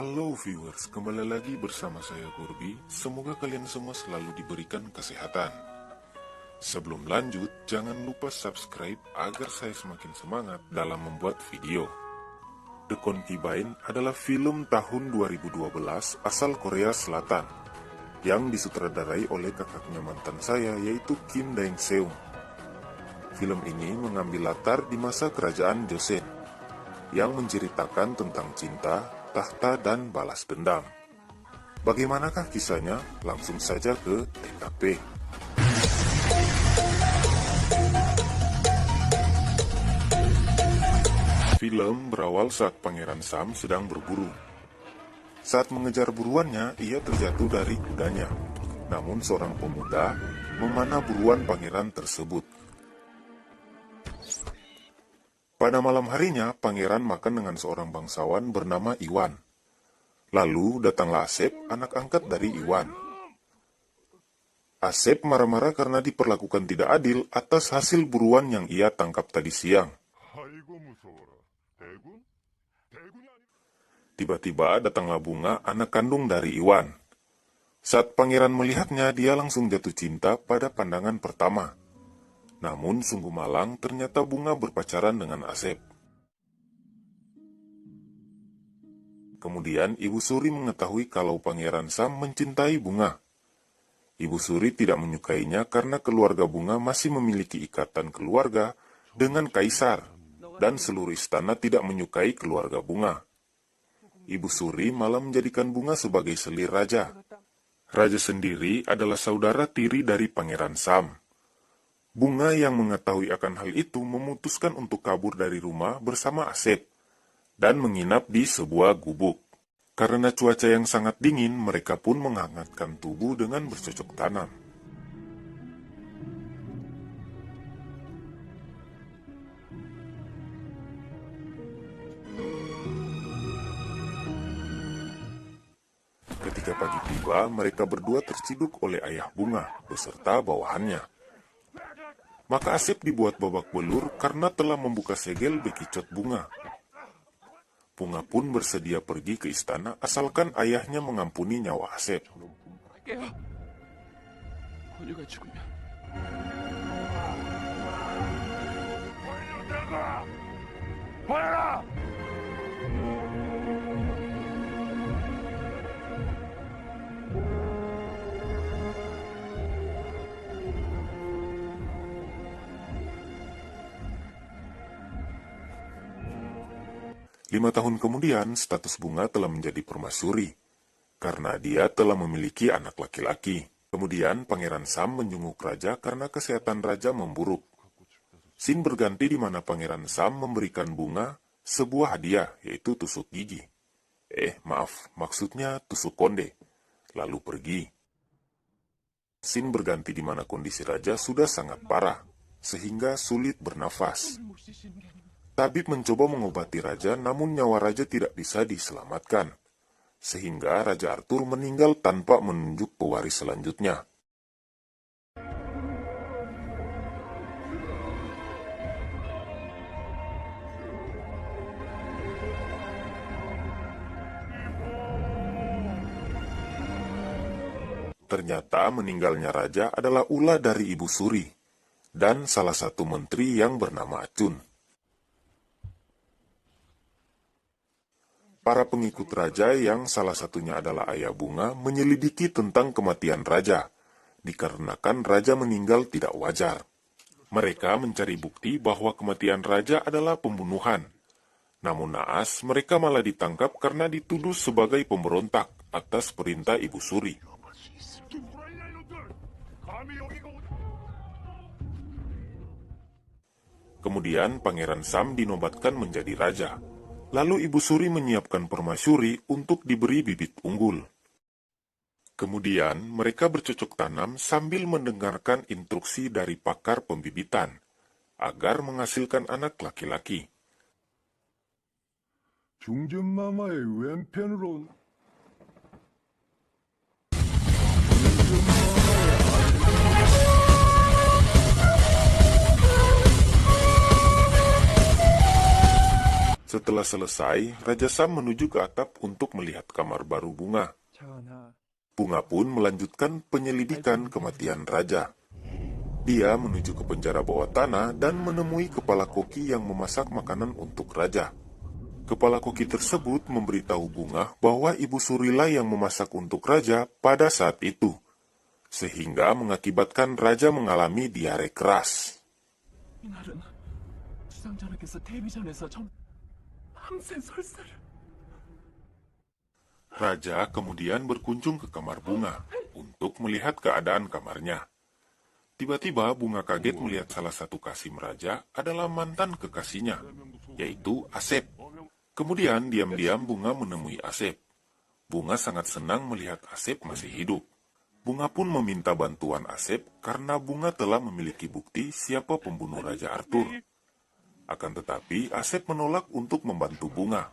Halo viewers, kembali lagi bersama saya Kurbi. Semoga kalian semua selalu diberikan kesehatan. Sebelum lanjut, jangan lupa subscribe agar saya semakin semangat dalam membuat video. The Concubine adalah film tahun 2012 asal Korea Selatan yang disutradarai oleh kakaknya mantan saya, yaitu Kim Daeng-seung. Film ini mengambil latar di masa kerajaan Joseon yang menceritakan tentang cinta, tahta, dan balas dendam. Bagaimanakah kisahnya? Langsung saja ke TKP. Film berawal saat Pangeran Sam sedang berburu. Saat mengejar buruannya, ia terjatuh dari kudanya. Namun seorang pemuda memanah buruan pangeran tersebut. Pada malam harinya, pangeran makan dengan seorang bangsawan bernama Iwan. Lalu datanglah Asep, anak angkat dari Iwan. Asep marah-marah karena diperlakukan tidak adil atas hasil buruan yang ia tangkap tadi siang. Tiba-tiba datanglah Bunga, anak kandung dari Iwan. Saat pangeran melihatnya, dia langsung jatuh cinta pada pandangan pertama. Namun sungguh malang, ternyata Bunga berpacaran dengan Asep. Kemudian Ibu Suri mengetahui kalau Pangeran Sam mencintai Bunga. Ibu Suri tidak menyukainya karena keluarga Bunga masih memiliki ikatan keluarga dengan Kaisar, dan seluruh istana tidak menyukai keluarga Bunga. Ibu Suri malah menjadikan Bunga sebagai selir raja. Raja sendiri adalah saudara tiri dari Pangeran Sam. Bunga yang mengetahui akan hal itu memutuskan untuk kabur dari rumah bersama Asep dan menginap di sebuah gubuk. Karena cuaca yang sangat dingin, mereka pun menghangatkan tubuh dengan bercocok tanam. Ketika pagi tiba, mereka berdua terciduk oleh ayah Bunga beserta bawahannya. Maka Asep dibuat babak belur karena telah membuka segel bekicot Bunga. Bunga pun bersedia pergi ke istana asalkan ayahnya mengampuni nyawa Asep. Lima tahun kemudian, status Bunga telah menjadi permaisuri, karena dia telah memiliki anak laki-laki. Kemudian, Pangeran Sam menjenguk raja karena kesehatan raja memburuk. Scene berganti di mana Pangeran Sam memberikan Bunga sebuah hadiah, yaitu tusuk gigi. Maksudnya tusuk konde, lalu pergi. Scene berganti di mana kondisi raja sudah sangat parah, sehingga sulit bernafas. Tabib mencoba mengobati raja, namun nyawa raja tidak bisa diselamatkan. Sehingga Raja Arthur meninggal tanpa menunjuk pewaris selanjutnya. Ternyata meninggalnya raja adalah ulah dari Ibu Suri dan salah satu menteri yang bernama Acun. Para pengikut raja yang salah satunya adalah ayah Bunga menyelidiki tentang kematian raja, dikarenakan raja meninggal tidak wajar. Mereka mencari bukti bahwa kematian raja adalah pembunuhan. Namun naas, mereka malah ditangkap karena dituduh sebagai pemberontak atas perintah Ibu Suri. Kemudian Pangeran Sam dinobatkan menjadi raja. Lalu Ibu Suri menyiapkan permaisuri untuk diberi bibit unggul. Kemudian mereka bercocok tanam sambil mendengarkan instruksi dari pakar pembibitan agar menghasilkan anak laki-laki. 중전마마의 왼편으로 Setelah Setelah selesai, Raja Sam menuju ke atap untuk melihat kamar baru Bunga. 전하, Bunga pun melanjutkan penyelidikan kematian raja. Dia menuju ke penjara bawah tanah dan menemui kepala koki yang memasak makanan untuk raja. Kepala koki tersebut memberitahu Bunga bahwa Ibu Surilah yang memasak untuk raja pada saat itu, sehingga mengakibatkan raja mengalami diare keras. 이날은 주상전하께서 텔레비전에서 밤새 설사를. Raja kemudian berkunjung ke kamar Bunga untuk melihat keadaan kamarnya. Tiba-tiba Bunga kaget melihat salah satu kasim raja adalah mantan kekasihnya, yaitu Asep. Kemudian diam-diam Bunga menemui Asep. Bunga sangat senang melihat Asep masih hidup. Bunga pun meminta bantuan Asep karena Bunga telah memiliki bukti siapa pembunuh Raja Arthur. Akan tetapi Asep menolak untuk membantu Bunga.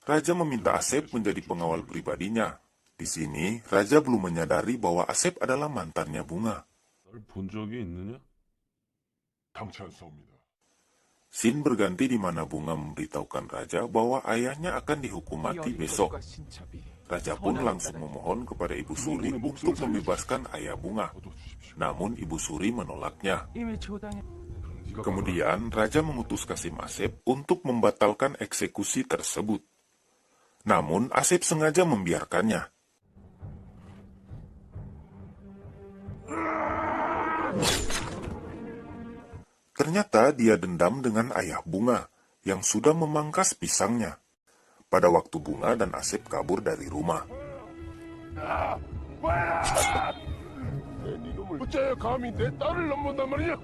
Raja meminta Asep menjadi pengawal pribadinya. Di sini, Raja belum menyadari bahwa Asep adalah mantannya Bunga. 널 본 적이 있느냐? 당치 않사옵니다. Scene berganti di mana Bunga memberitahukan Raja bahwa ayahnya akan dihukum mati besok. Raja pun langsung memohon kepada Ibu Suri untuk membebaskan ayah Bunga. Namun Ibu Suri menolaknya. 이미 조당에 Kemudian Raja mengutus Kasim Asep untuk membatalkan eksekusi tersebut. Namun Asep sengaja membiarkannya. Ternyata dia dendam dengan ayah Bunga yang sudah memangkas pisangnya. Pada waktu Bunga dan Asep kabur dari rumah. 어째 감히 내 딸을 넘본단 말이냐?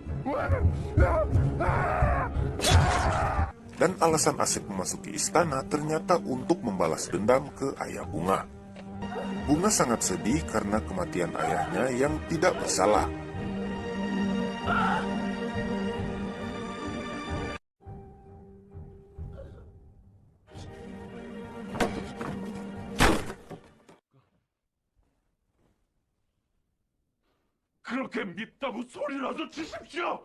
Dan alasan Asep memasuki istana ternyata untuk membalas dendam ke ayah Bunga. Bunga sangat sedih karena kematian ayahnya yang tidak bersalah. 그렇게 밉다고 소리라도 치십시오!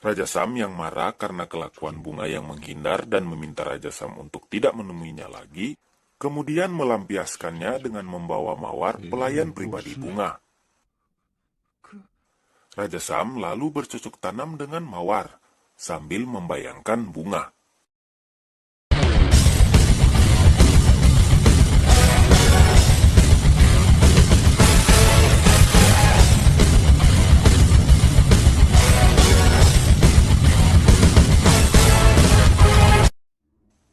Raja Sam yang marah karena kelakuan Bunga yang menghindar dan meminta Raja Sam untuk tidak menemuinya lagi, kemudian melampiaskannya dengan membawa Mawar, pelayan pribadi Bunga. Raja Sam lalu bercocok tanam dengan Mawar, sambil membayangkan Bunga.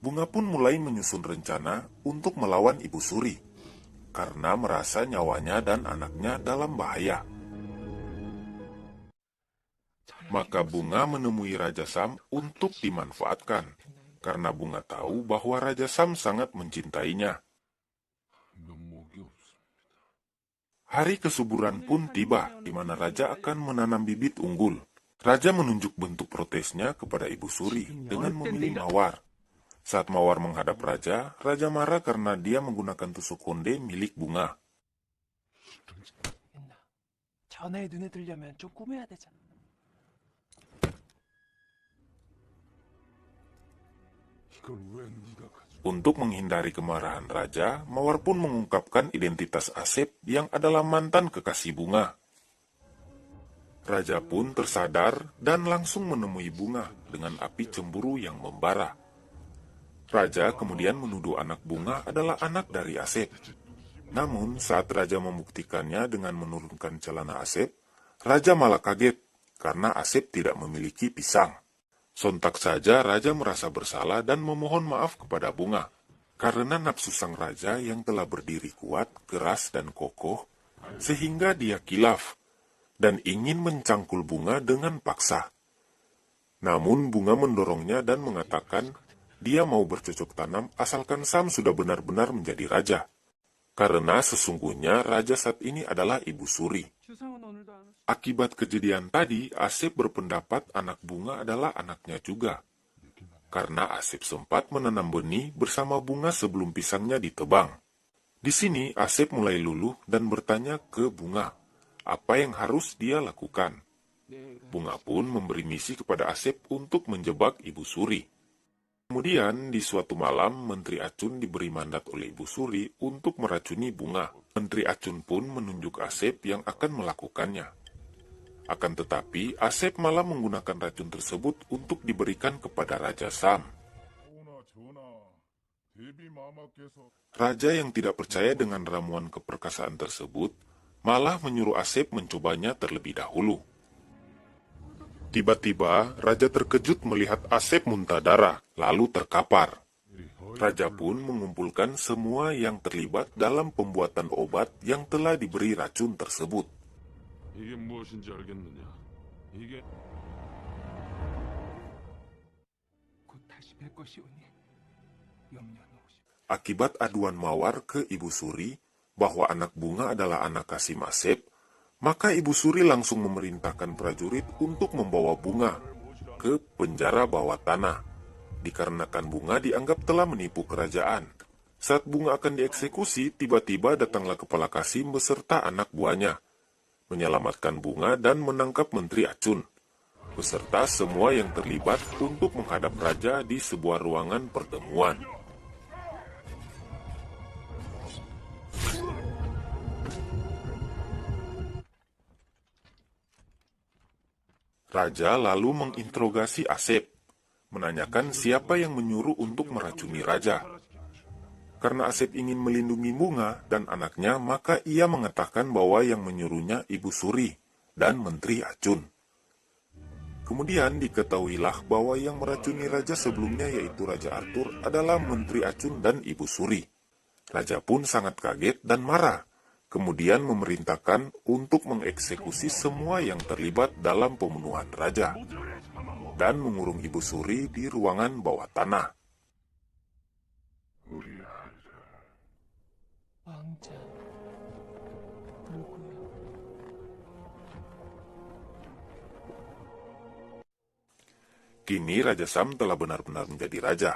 Bunga pun mulai menyusun rencana untuk melawan Ibu Suri, karena merasa nyawanya dan anaknya dalam bahaya. Maka Bunga menemui Raja Sam untuk dimanfaatkan, karena Bunga tahu bahwa Raja Sam sangat mencintainya. 면목이 없습니다. Hari kesuburan pun tiba, di mana Raja akan menanam bibit unggul. Raja menunjuk bentuk protesnya kepada Ibu Suri dengan memilih Mawar. Saat Mawar menghadap Raja, Raja marah karena dia menggunakan tusuk konde milik Bunga. 전하의 눈에 들려면 좀 꾸며야 되잖아. 이걸 왜 네가 가지고... Untuk menghindari kemarahan Raja, Mawar pun mengungkapkan identitas Asep yang adalah mantan kekasih Bunga. Raja pun tersadar dan langsung menemui Bunga dengan api cemburu yang membara. Raja kemudian menuduh anak Bunga adalah anak dari Asep. Namun saat Raja membuktikannya dengan menurunkan celana Asep, Raja malah kaget karena Asep tidak memiliki pisang. Sontak saja Raja merasa bersalah dan memohon maaf kepada Bunga. Karena nafsu sang Raja yang telah berdiri kuat, keras, dan kokoh, sehingga dia kilaf dan ingin mencangkul Bunga dengan paksa. Namun Bunga mendorongnya dan mengatakan dia mau bercocok tanam asalkan Sam sudah benar-benar menjadi raja. Karena sesungguhnya raja saat ini adalah Ibu Suri. 주상은 오늘도 안 왔어. Akibat kejadian tadi, Asep berpendapat anak Bunga adalah anaknya juga. Karena Asep sempat menanam benih bersama Bunga sebelum pisangnya ditebang. Di sini Asep mulai luluh dan bertanya ke Bunga, apa yang harus dia lakukan. Bunga pun memberi misi kepada Asep untuk menjebak Ibu Suri. Kemudian, di suatu malam, Menteri Acun diberi mandat oleh Ibu Suri untuk meracuni Bunga. Menteri Acun pun menunjuk Asep yang akan melakukannya. Akan tetapi, Asep malah menggunakan racun tersebut untuk diberikan kepada Raja Sam. Raja yang tidak percaya dengan ramuan keperkasaan tersebut, malah menyuruh Asep mencobanya terlebih dahulu. Tiba-tiba, Raja terkejut melihat Asep muntah darah, lalu terkapar. Raja pun mengumpulkan semua yang terlibat dalam pembuatan obat yang telah diberi racun tersebut. 이게 무엇인지 알겠느냐? 이게 곧 다시 뵐 것이오니 염려 놓으시. Akibat aduan Mawar ke Ibu Suri bahwa anak Bunga adalah anak Kasim Asep, maka Ibu Suri langsung memerintahkan prajurit untuk membawa Bunga ke penjara bawah tanah, dikarenakan Bunga dianggap telah menipu kerajaan. Saat Bunga akan dieksekusi, tiba-tiba datanglah kepala Kasim beserta anak buahnya, menyelamatkan Bunga dan menangkap Menteri Acun, beserta semua yang terlibat untuk menghadap Raja di sebuah ruangan pertemuan. Raja lalu menginterogasi Asep, menanyakan siapa yang menyuruh untuk meracuni Raja. Karena Asep ingin melindungi Bunga dan anaknya, maka ia mengatakan bahwa yang menyuruhnya Ibu Suri dan Menteri Acun. Kemudian diketahuilah bahwa yang meracuni Raja sebelumnya yaitu Raja Arthur adalah Menteri Acun dan Ibu Suri. Raja pun sangat kaget dan marah. Kemudian memerintahkan untuk mengeksekusi semua yang terlibat dalam pembunuhan Raja, dan mengurung Ibu Suri di ruangan bawah tanah. 왕자 누구야? Kini Raja Sam telah benar-benar menjadi raja,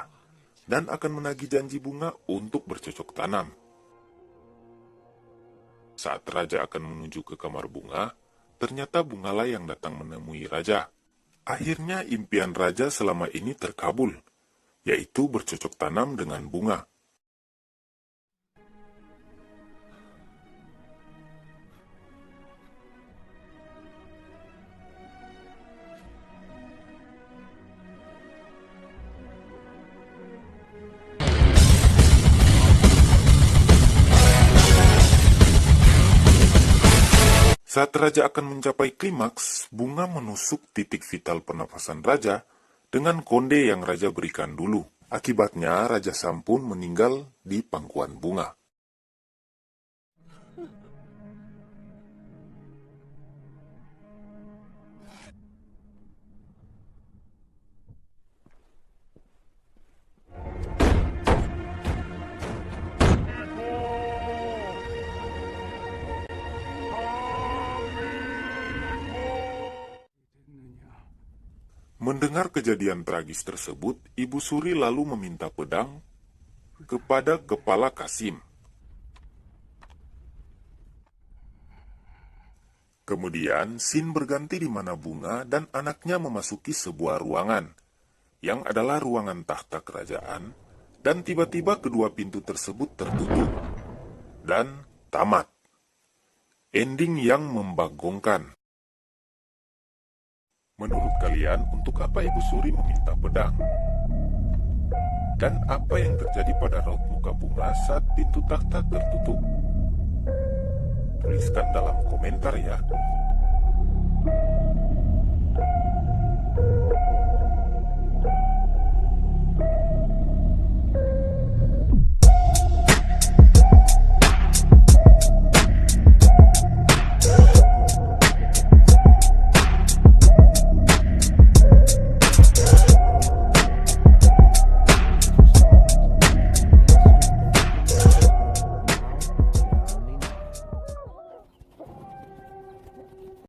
dan akan menagih janji Bunga untuk bercocok tanam. Saat Raja akan menuju ke kamar Bunga, ternyata Bungalah yang datang menemui Raja. Akhirnya impian Raja selama ini terkabul, yaitu bercocok tanam dengan Bunga. Saat Raja akan mencapai klimaks, Bunga menusuk titik vital pernafasan Raja dengan konde yang Raja berikan dulu. Akibatnya, Raja Sam pun meninggal di pangkuan Bunga. Mendengar kejadian tragis tersebut, Ibu Suri lalu meminta pedang kepada kepala Kasim. Kemudian, scene berganti di mana Bunga dan anaknya memasuki sebuah ruangan, yang adalah ruangan tahta kerajaan, dan tiba-tiba kedua pintu tersebut tertutup. Dan tamat. Ending yang membagongkan. Menurut kalian, untuk apa Ibu Suri meminta pedang? Dan apa yang terjadi pada raut muka Bunga saat pintu takhta tertutup? Tuliskan dalam komentar ya.